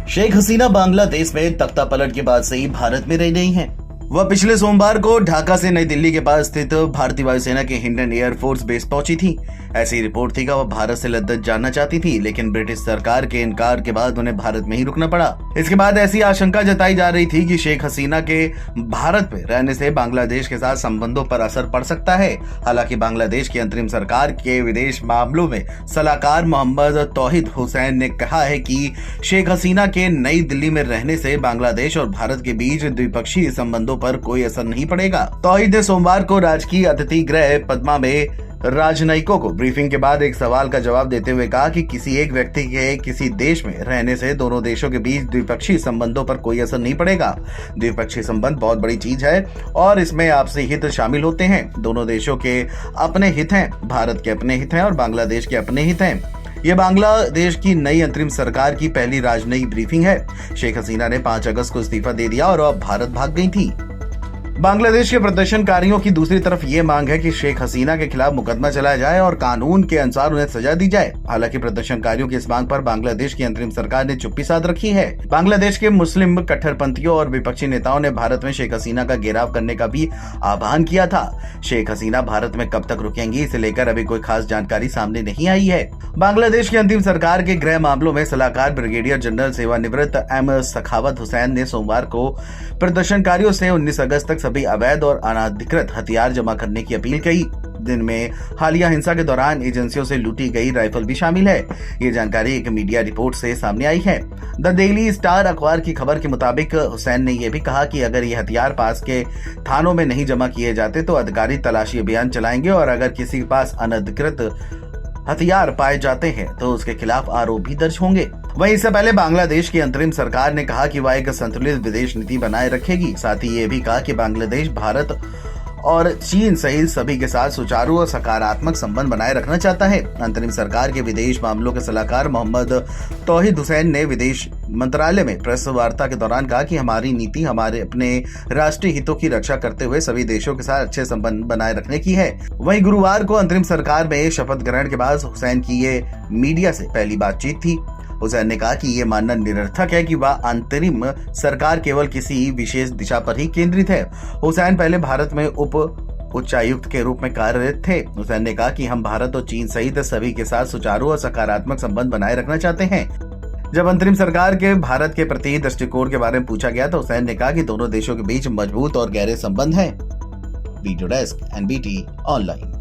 शेख हसीना बांग्लादेश में तख्ता पलट के बाद से ही भारत में रह रही हैं। वह पिछले सोमवार को ढाका से नई दिल्ली के पास स्थित भारतीय वायुसेना के हिंडन एयरफोर्स बेस पहुंची थी। ऐसी रिपोर्ट थी कि वह भारत से लद्दाख जाना चाहती थी, लेकिन ब्रिटिश सरकार के इनकार के बाद उन्हें भारत में ही रुकना पड़ा। इसके बाद ऐसी आशंका जताई जा रही थी कि शेख हसीना के भारत में रहने से बांग्लादेश के साथ संबंधों पर असर पड़ सकता है। हालांकि बांग्लादेश की अंतरिम सरकार के विदेश मामलों में सलाहकार मोहम्मद तौहीद हुसैन ने कहा है कि शेख हसीना के नई दिल्ली में रहने से बांग्लादेश और भारत के बीच द्विपक्षीय संबंधों पर कोई असर नहीं पड़ेगा। तौहीद ने सोमवार को राजकीय अतिथि गृह पद्मा में राजनयिकों को ब्रीफिंग के बाद एक सवाल का जवाब देते हुए कहा कि किसी एक व्यक्ति के किसी देश में रहने से दोनों देशों के बीच द्विपक्षीय संबंधों पर कोई असर नहीं पड़ेगा। द्विपक्षीय संबंध बहुत बड़ी चीज है और इसमें आपसी हित शामिल होते हैं। दोनों देशों के अपने हित हैं, भारत के अपने हित हैं और बांग्लादेश के अपने हित हैं। यह बांग्लादेश की नई अंतरिम सरकार की पहली राजनयिक ब्रीफिंग है। शेख हसीना ने 5 अगस्त को इस्तीफा दे दिया और अब भारत भाग गई थी। बांग्लादेश के प्रदर्शनकारियों की दूसरी तरफ ये मांग है कि शेख हसीना के खिलाफ मुकदमा चलाया जाए और कानून के अनुसार उन्हें सजा दी जाए। हालांकि प्रदर्शनकारियों की इस मांग पर बांग्लादेश की अंतरिम सरकार ने चुप्पी साध रखी है। बांग्लादेश के मुस्लिम कट्टरपंथियों और विपक्षी नेताओं ने भारत में शेख हसीना का घेराव करने का भी आह्वान किया था। शेख हसीना भारत में कब तक रुकेंगी, इसे लेकर अभी कोई खास जानकारी सामने नहीं आई है। बांग्लादेश की अंतिम सरकार के गृह मामलों में सलाहकार ब्रिगेडियर जनरल सेवानिवृत्त एम सखावत हुसैन ने सोमवार को प्रदर्शनकारियों से 19 अगस्त तक सभी अवैध और अनाधिकृत हथियार जमा करने की अपील की। दिन में हालिया हिंसा के दौरान एजेंसियों से लूटी गई राइफल भी शामिल है। ये जानकारी एक मीडिया रिपोर्ट से सामने आई है। द डेली स्टार अखबार की खबर के मुताबिक हुसैन ने यह भी कहा कि अगर ये हथियार पास के थानों में नहीं जमा किए जाते तो अधिकारी तलाशी अभियान चलाएंगे और अगर किसी के पास अनधिकृत हथियार पाए जाते हैं तो उसके खिलाफ आरोप भी दर्ज होंगे। वहीं इससे पहले बांग्लादेश की अंतरिम सरकार ने कहा कि वह एक संतुलित विदेश नीति बनाए रखेगी। साथ ही ये भी कहा कि बांग्लादेश भारत और चीन सहित सभी के साथ सुचारू और सकारात्मक संबंध बनाए रखना चाहता है। अंतरिम सरकार के विदेश मामलों के सलाहकार मोहम्मद तौहीद हुसैन ने विदेश मंत्रालय में प्रेस वार्ता के दौरान कहा कि हमारी नीति हमारे अपने राष्ट्रीय हितों की रक्षा करते हुए सभी देशों के साथ अच्छे संबंध बनाए रखने की है। वहीं गुरुवार को अंतरिम सरकार में शपथ ग्रहण के बाद हुसैन की ये मीडिया से पहली बातचीत थी। हुसैन ने कहा कि ये मानना निरर्थक है कि वह अंतरिम सरकार केवल किसी विशेष दिशा पर ही केंद्रित है। हुसैन पहले भारत में उच्चायुक्त के रूप में कार्यरत थे। हुसैन ने कहा कि हम भारत और चीन सहित सभी के साथ सुचारू और सकारात्मक संबंध बनाए रखना चाहते हैं। जब अंतरिम सरकार के भारत के प्रति दृष्टिकोण के बारे में पूछा गया तो हुसैन ने कहा कि दोनों देशों के बीच मजबूत और गहरे संबंध हैं। Video desk NBT online.